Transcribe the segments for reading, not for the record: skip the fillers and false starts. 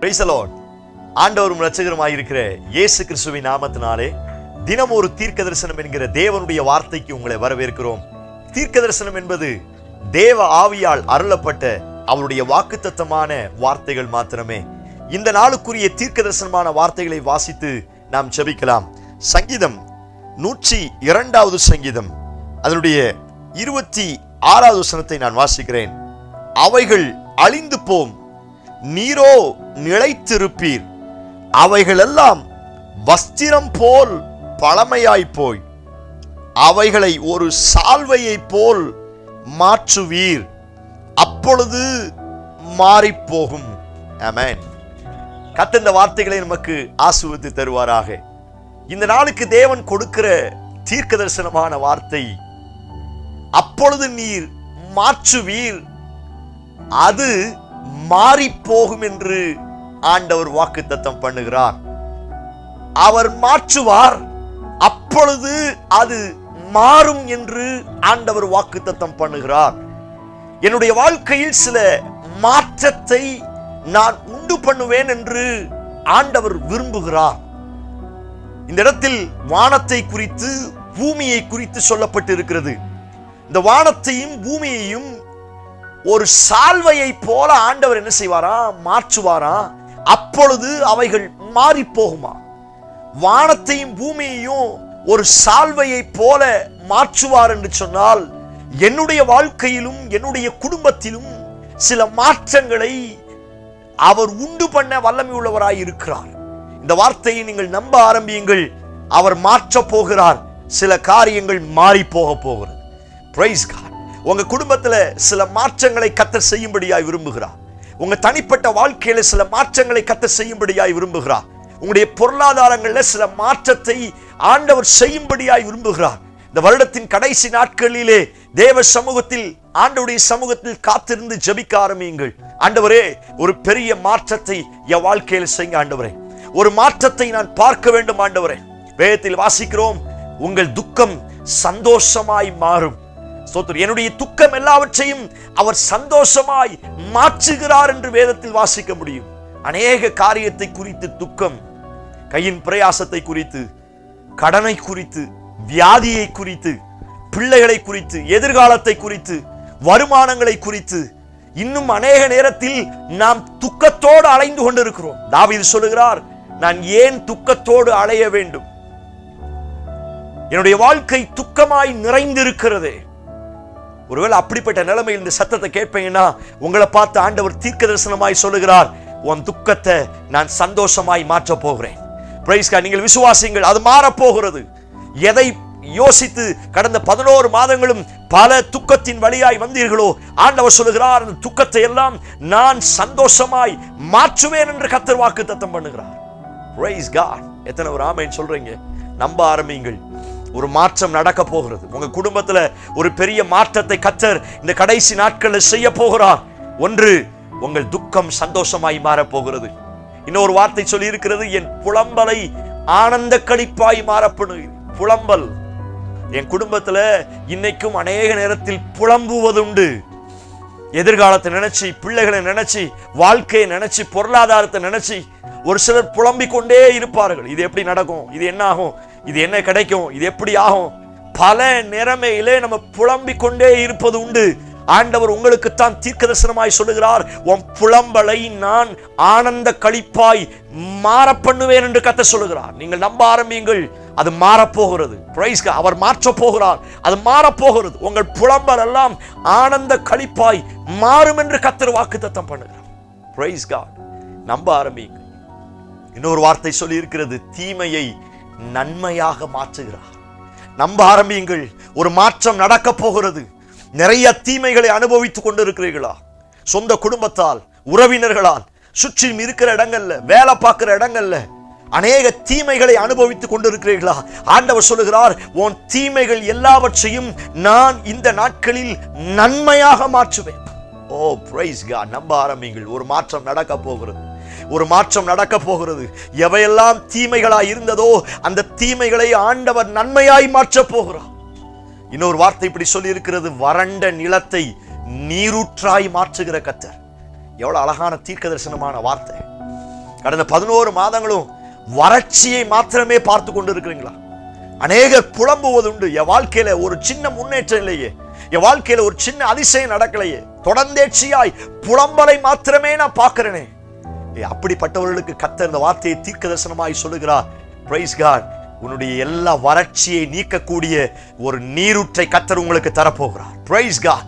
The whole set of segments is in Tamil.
Price the Lord. ஆண்டவரும் இரட்சகருமாய் இருக்கிற இயேசு கிறிஸ்துவின் நாமத்தினாலே தினம் ஒரு தீர்க்க தரிசனம் என்கிற தேவனுடைய வார்த்தைக்கு உங்களை வரவேற்கிறோம். தீர்க்க தரிசனம் என்பது தேவ ஆவியால் அருளப்பட்ட அவருடைய வாக்குத்தத்தமான வார்த்தைகள் மாத்திரமே. இந்த நாளுக்குரிய தீர்க்க தரிசனமான வார்த்தைகளை வாசித்து நாம் ஜெபிக்கலாம். சங்கீதம் 102வது சங்கீதம் அதனுடைய 26வது வசனத்தை நான் வாசிக்கிறேன். அவைகள் அழிந்து போம், நீரோ நிலைத்திருப்பீர். அவைகளெல்லாம் வஸ்திரம் போல் பழமையாய் போய் அவைகளை ஒரு சால்வையை போல் மாற்றுவீர், அப்பொழுது மாறிப்போகும். ஆமென். கர்த்தர் இந்த வார்த்தைகளை நமக்கு ஆசீர்வதித்து தருவாராக. இந்த நாளுக்கு தேவன் கொடுக்கிற தீர்க்க தரிசனமான வார்த்தை, அப்பொழுது நீர் மாற்றுவீர், அது மாறி போகும் என்று ஆண்டவர் வாக்குத்தத்தம் பண்ணுகிறார். அவர் மாற்றுவார், அப்பொழுது அது மாறும் என்று ஆண்டவர் வாக்குத்தத்தம் பண்ணுகிறார். என்னுடைய வாழ்க்கையில் சில மாற்றத்தை நான் உண்டு பண்ணுவேன் என்று ஆண்டவர் விரும்புகிறார். இந்த இடத்தில் வானத்தை குறித்து பூமியை குறித்து சொல்லப்பட்டு இருக்கிறது. இந்த வானத்தையும் பூமியையும் ஒரு சால்வையை போல ஆண்டவர் என்ன செய்வாரா? மாற்றுவாரா. அப்பொழுது அவைகள் மாறி போகுமா? வானத்தையும் பூமியையும் ஒரு சால்வையை போல மாற்றுவார் என்று சொன்னால், என்னுடைய வாழ்க்கையிலும் என்னுடைய குடும்பத்திலும் சில மாற்றங்களை அவர் உண்டு பண்ண வல்லமை உள்ளவராய் இருக்கிறார். இந்த வார்த்தையை நீங்கள் நம்ப ஆரம்பியுங்கள். அவர் மாற்ற போகிறார். சில காரியங்கள் மாறி போக போகிறது. Praise God. உங்க குடும்பத்துல சில மாற்றங்களை கர்த்தர் செய்யும்படியாய் விரும்புகிறார். உங்க தனிப்பட்ட வாழ்க்கையில சில மாற்றங்களை கர்த்தர் செய்யும்படியாய் விரும்புகிறார். உங்களுடைய பொருளாதாரங்கள்ல சில மாற்றத்தை ஆண்டவர் செய்யும்படியாய் விரும்புகிறார். இந்த வருடத்தின் கடைசி நாட்களிலே தேவ சமூகத்தில், ஆண்டவருடைய சமூகத்தில் காத்திருந்து ஜெபிக்க ஆரம்பியுங்கள். ஆண்டவரே, ஒரு பெரிய மாற்றத்தை என் வாழ்க்கையில செய்யுங்க ஆண்டவரே. ஒரு மாற்றத்தை நான் பார்க்க வேண்டும் ஆண்டவரே. வேதத்தில் வாசிக்கிறோம், உங்கள் துக்கம் சந்தோஷமாய் மாறும். என்னுடைய துக்கம் எல்லாவற்றையும் அவர் சந்தோஷமாய் மாற்றுகிறார் என்று வேதத்தில் வாசிக்க முடியும். அநேக காரியத்தை குறித்து துக்கம், கையின் பிரயாசத்தை குறித்து, கடனை குறித்து, வியாதியை குறித்து, பிள்ளைகளை குறித்து, எதிர்காலத்தை குறித்து, வருமானங்களை குறித்து, இன்னும் அநேக நேரத்தில் நாம் துக்கத்தோடு அலைந்து கொண்டிருக்கிறோம். தாவீது சொல்லுகிறார், நான் ஏன் துக்கத்தோடு அலைய வேண்டும்? என்னுடைய வாழ்க்கை துக்கமாய் நிறைந்திருக்கிறதே. ஒருவேளை அப்படிப்பட்ட நிலைமையில் இந்த சத்தத்தை கேட்பீங்கன்னா, உங்களை பார்த்து ஆண்டவர் தீர்க்க தரிசனமாய் சொல்லுகிறார், உன் துக்கத்தை நான் சந்தோஷமாய் மாற்ற போகிறேன். Praise God. நீங்கள் விசுவாசிங்கள், அது மாறப்போகிறது. எதை யோசித்து கடந்த 11 மாதங்களும் பல துக்கத்தின் வழியாய் வந்தீர்களோ, ஆண்டவர் சொல்லுகிறார், அந்த துக்கத்தை எல்லாம் நான் சந்தோஷமாய் மாற்றுவேன் என்று கர்த்தர் வாக்குத்தத்தம் பண்ணுகிறார். Praise God. எத்தனை ஒரு ஆமென் சொல்றீங்க? நம்ப ஆரம்பியுங்கள். ஒரு மாற்றம் நடக்க போகிறது. உங்க குடும்பத்துல ஒரு பெரிய மாற்றத்தை கர்த்தர் இந்த கடைசி நாட்களில் செய்ய போகிறார். ஒன்று, உங்கள் துக்கம் சந்தோஷமாய் மாறப் போகிறது. இன்னொரு வார்த்தை சொல்லி இருக்கிறது, என் புலம்பலை ஆனந்த களிப்பாய் மாறப்படுகிறது. புலம்பல். என் குடும்பத்துல இன்னைக்கும் அநேக நேரத்தில் புலம்புவதுண்டு. எதிர்காலத்தை நினைச்சு, பிள்ளைகளை நினைச்சு, வாழ்க்கையை நினைச்சு, பொருளாதாரத்தை நினைச்சு ஒரு சிலர் புலம்பிக் கொண்டே இருப்பார்கள். இது எப்படி நடக்கும்? இது என்ன ஆகும்? இது என்ன கிடைக்கும்? இது எப்படி ஆகும்? பல நிலைமையிலே நம்ம புலம்பிக் கொண்டே இருப்பது உண்டு. ஆண்டவர் உங்களுக்குத்தான் தீர்க்க தரிசனமாய் சொல்லுகிறார், உன் புலம்பலை நான் ஆனந்த களிப்பாய் மாற பண்ணுவேன் என்று கர்த்தர் சொல்லுகிறார். நீங்கள் நம்ப ஆரம்பியுங்கள், அது மாறப்போகிறது. Price God. அவர் மாற்ற போகிறார், அது மாறப்போகிறது. உங்கள் புலம்பல் எல்லாம் ஆனந்த களிப்பாய் மாறும் என்று கர்த்தர் வாக்குத்தத்தம் பண்ணுகிறார். Praise God. நம்ப ஆரம்பியுங்கள். இன்னொரு வார்த்தை சொல்லி இருக்கிறது, தீமையை நன்மையாக மாற்றுகிறார். நம்ப ஆரம்பியுங்கள். ஒரு மாற்றம் நடக்க போகிறது. நிறைய தீமைகளை அனுபவித்துக் கொண்டிருக்கிறீர்களா? சொந்த குடும்பத்தால், உறவினர்களால், சுற்றி இருக்கிற இடங்கள்ல, வேலை பார்க்கிற இடங்கள்ல அநேக தீமைகளை அனுபவித்துக் கொண்டிருக்கிறீர்களா? ஆண்டவர் சொல்லுகிறார், உன் தீமைகள் எல்லாவற்றையும் நான் இந்த நாட்களில் நன்மையாக மாற்றுவேன். ஓ பிரைஸ் காட். நம்ப ஆரம்பியுங்கள். ஒரு மாற்றம் நடக்க போகிறது. ஒரு மாற்றம் நடக்க போகிறது. எவையெல்லாம் தீமைகளாய் இருந்ததோ அந்த தீமைகளை ஆண்டவர் நன்மையாய் மாற்ற போகிறார். இன்னொரு வார்த்தை இப்படி சொல்லி இருக்கிறது, வறண்ட நிலத்தை நீரூற்றாய் மாற்றுகிற கர்த்தர். எவ்வளவு அழகான தீர்க்க தரிசனமான வார்த்தை. கடந்த 11 மாதங்களும் வறட்சியை மாத்திரமே பார்த்து கொண்டு இருக்கிறீங்களா? அநேகர் புலம்புவது உண்டு, என் வாழ்க்கையில ஒரு சின்ன முன்னேற்றம் இல்லையே, என் வாழ்க்கையில ஒரு சின்ன அதிசயம் நடக்கலையே, தொடர்ந்தேர்ச்சியாய் புலம்பலை மாத்திரமே நான் பார்க்கிறேனே. அப்படிப்பட்டவர்களுக்கு கர்த்தர் இந்த வார்த்தையை தீர்க்கதரிசனமாய் சொல்லுகிறார். Praise God. உன்னுடைய எல்லா வறட்சியை நீக்கக்கூடிய ஒரு நீரூற்றை கர்த்தர் உங்களுக்கு தரப்போகிறார். Praise God.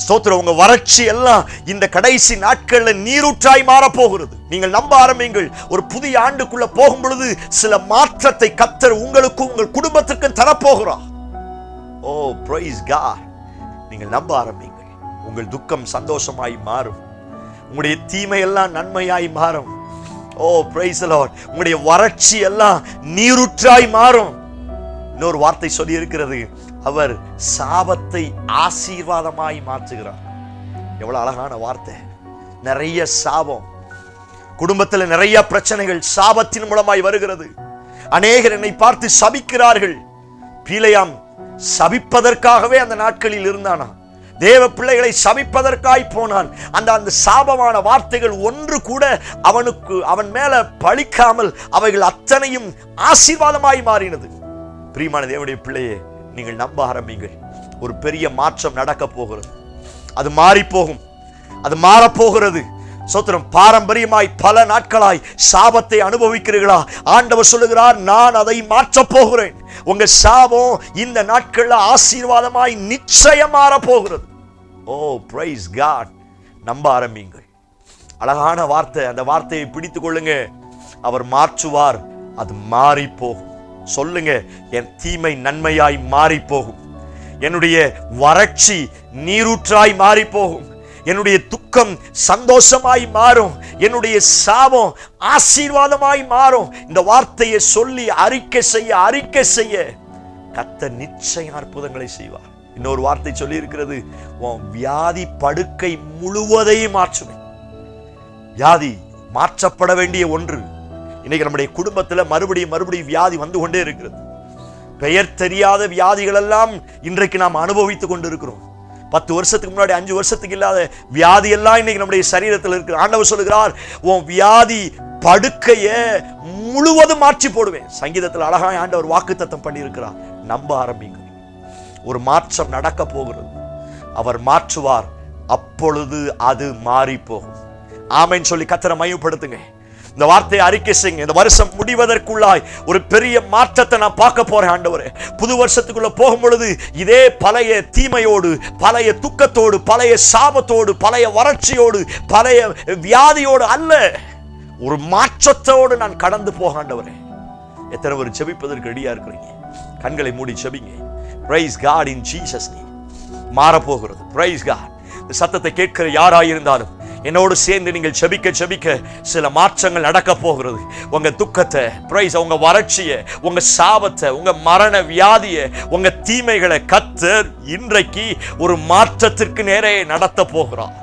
ஸ்தோத்திரம். உங்க வறட்சி எல்லாம் இந்த கடைசி நாட்கள்ல நீரூற்றாய் மாறப்போகிறது. நீங்கள் நம்ப ஆரம்பிங்கள். ஒரு புதிய ஆண்டுக்குள்ள போகும் பொழுது சில மாற்றத்தை கர்த்தர் உங்களுக்கும் உங்கள் குடும்பத்திற்கும் தரப்போகிறார். ஓ பிரைஸ் காட். நீங்கள் நம்ப ஆரம்பிங்கள். உங்கள் துக்கம் சந்தோஷமாய் மாறும். உங்களுடைய தீமை எல்லாம் நன்மையாய் மாறும். ஓ பிரைஸ் தி லார்ட். உங்களுடைய வறட்சி எல்லாம் நீரூற்றாய் மாறும். இன்னொரு வார்த்தை சொல்லி இருக்கிறது, அவர் சாபத்தை ஆசீர்வாதமாய் மாற்றுகிறார். எவ்வளவு அழகான வார்த்தை. நிறைய சாபம், குடும்பத்தில் நிறைய பிரச்சனைகள் சாபத்தின் மூலமாய் வருகிறது. அநேகர் என்னை பார்த்து சபிக்கிறார்கள். பிலேயாம் சபிப்பதற்காகவே அந்த நாட்களில் இருந்தானா? தேவ பிள்ளைகளை சபிப்பதற்காய் போனான். அந்த சாபமான வார்த்தைகள் ஒன்று கூட அவன் மேல பழிக்காமல் அவைகள் அத்தனையும் ஆசீர்வாதமாய் மாறினது. பிரியமான தேவனுடைய பிள்ளையே, நீங்கள் நம்ப ஆரம்பிங்கள். ஒரு பெரிய மாற்றம் நடக்க போகிறது. அது மாறி போகும், அது மாறப்போகிறது. சோத்திரம். பாரம்பரியமாய் பல நாட்களாய் சாபத்தை அனுபவிக்கிறீர்களா? ஆண்டவர் சொல்லுகிறார், நான் அதை மாற்றப் போகிறேன். உங்க சாபம் இந்த நாட்கள்ல ஆசீர்வாதமாய் நிச்சயம் மாறப்போகிறது. ஓ பிரைஸ் காட். நம்ப ஆரம்பிங்கள். அழகான வார்த்தை. அந்த வார்த்தையை பிடித்துக் கொள்ளுங்க. அவர் மாற்றுவார், அது மாறி போகும். சொல்லுங்க, என் தீமை நன்மையாய் மாறி போகும். என்னுடைய வறட்சி நீரூற்றாய் மாறி போகும். என்னுடைய துக்கம் சந்தோஷமாய் மாறும். என்னுடைய சாபம் ஆசீர்வாதமாய் மாறும். இந்த வார்த்தையை சொல்லி அறிக்கை செய்ய கர்த்தர் நிச்சயம் அற்புதங்களை செய்வார். இன்னொரு வார்த்தை சொல்லி இருக்கிறது, உன் வியாதி படுக்கை முழுவதையும் மாற்றுவேன். வியாதி மாற்றப்பட வேண்டிய ஒன்று. இன்னைக்கு நம்முடைய குடும்பத்துல மறுபடியும் வியாதி வந்து கொண்டே இருக்கிறது. பெயர் தெரியாத வியாதிகள் எல்லாம் இன்றைக்கு நாம் அனுபவித்துக் கொண்டிருக்கிறோம். 10 வருஷத்துக்கு முன்னாடி 5 வருஷத்துக்கு இல்லாத வியாதி எல்லாம் இன்னைக்கு நம்முடைய சரீரத்தில் இருக்கு. ஆண்டவர் சொல்லுகிறார், உன் வியாதி படுக்கைய முழுவதும் மாற்றி போடுவேன். சங்கீதத்தில் அழகாய் ஆண்டவர் வாக்குத்தத்தம் பண்ணி இருக்கிறார். நம்ப ஆரம்பிங்க. ஒரு மாற்றம் நடக்க போகிறது. அவர் மாற்றுவார், அப்பொழுது அது மாறி போகும். ஆமென் சொல்லி கர்த்தரை மகிமைப்படுத்துங்க. இந்த வார்த்தையை அறிக்கை செய்யுங்க. இந்த வருஷம் முடிவதற்குள்ளாய் ஒரு பெரிய மாற்றத்தை நான் பார்க்க போறேன் ஆண்டவரே. புது வருஷத்துக்குள்ள போகும் பொழுது இதே பழைய தீமையோடு, பழைய துக்கத்தோடு, பழைய சாபத்தோடு, பழைய வறட்சியோடு, பழைய வியாதியோடு அல்ல, ஒரு மாற்றத்தோடு நான் கடந்து போக ஆண்டவரே. எத்தனை பேர் ஜெபிப்பதற்கு ரெடியா இருக்கிறீங்க? கண்களை மூடி ஜெபிங்க. Praise God in Jesus name. மாறப்போகிறது. Praise God. இந்த சத்தத்தை கேட்கிற யாராயிருந்தாலும் என்னோடு சேர்ந்து நீங்கள் ஜெபிக்க சில மாற்றங்கள் நடக்க போகிறது. உங்க துக்கத்தை, பிரைஸ், உங்க வறட்சியை, உங்க சாபத்தை, உங்க மரண வியாதியை, உங்க தீமைகளை கர்த்தர் இன்றைக்கு ஒரு மாற்றத்திற்கு நேரே நடத்த போகிறார்.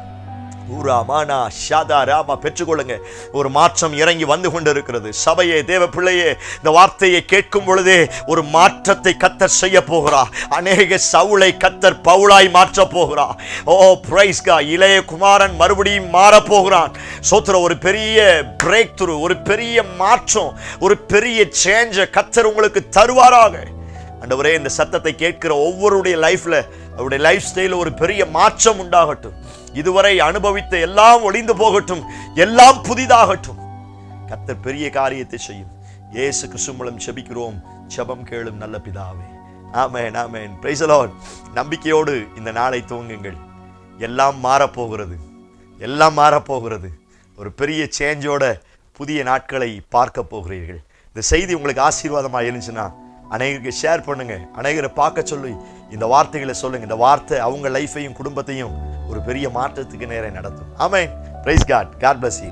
பெற்றுக்கொள்ளுங்க. ஒரு மாற்றம் இறங்கி வந்து கொண்டிருக்கிறது. சபையே, தேவ பிள்ளையே, இந்த வார்த்தையை கேட்கும் பொழுதே ஒரு மாற்றத்தை கர்த்தர் செய்ய போகிறார். அநேக சவுளை கர்த்தர் பவுலாய் மாற்ற போகிறார். ஓ பிரைஸ் காட். இளைய குமாரன் மறுபடியும் மாற போகிறான். சோத்திர. ஒரு பெரிய பிரேக் த்ரூ, ஒரு பெரிய மாற்றம், ஒரு பெரிய சேஞ்ச கர்த்தர் உங்களுக்கு தருவாராக. ஆண்டவரே, இந்த சத்தத்தை கேட்கிற ஒவ்வொருடைய லைஃப்ல, அவருடைய லைஃப் ஸ்டைல ஒரு பெரிய மாற்றம் உண்டாகட்டும். இதுவரை அனுபவித்த எல்லாம் ஒளிந்து போகட்டும், எல்லாம் புதிதாகட்டும். கர்த்தர் பெரிய காரியத்தை செய்யும். இயேசு கிறிஸ்து மூலம் ஜெபிக்கிறோம். ஜெபம் கேளும் நல்ல பிதாவே. Amen, amen. Praise the Lord. நம்பிக்கையோடு இந்த நாளை துவங்குங்கள். எல்லாம் மாறப்போகிறது, எல்லாம் மாறப்போகிறது. ஒரு பெரிய சேஞ்சோட புதிய நாட்களை பார்க்க போகிறீர்கள். இந்த செய்தி உங்களுக்கு ஆசீர்வாதமாக இருந்துச்சுன்னா அநேகருக்கு ஷேர் பண்ணுங்க. அநேகரை பார்க்க சொல்லி இந்த வார்த்தைகளை சொல்லுங்க. இந்த வார்த்தை அவங்க லைஃபையும் குடும்பத்தையும் ஒரு பெரிய மாற்றத்துக்கு நேரே நடத்தும். Amen. Praise God. God bless you.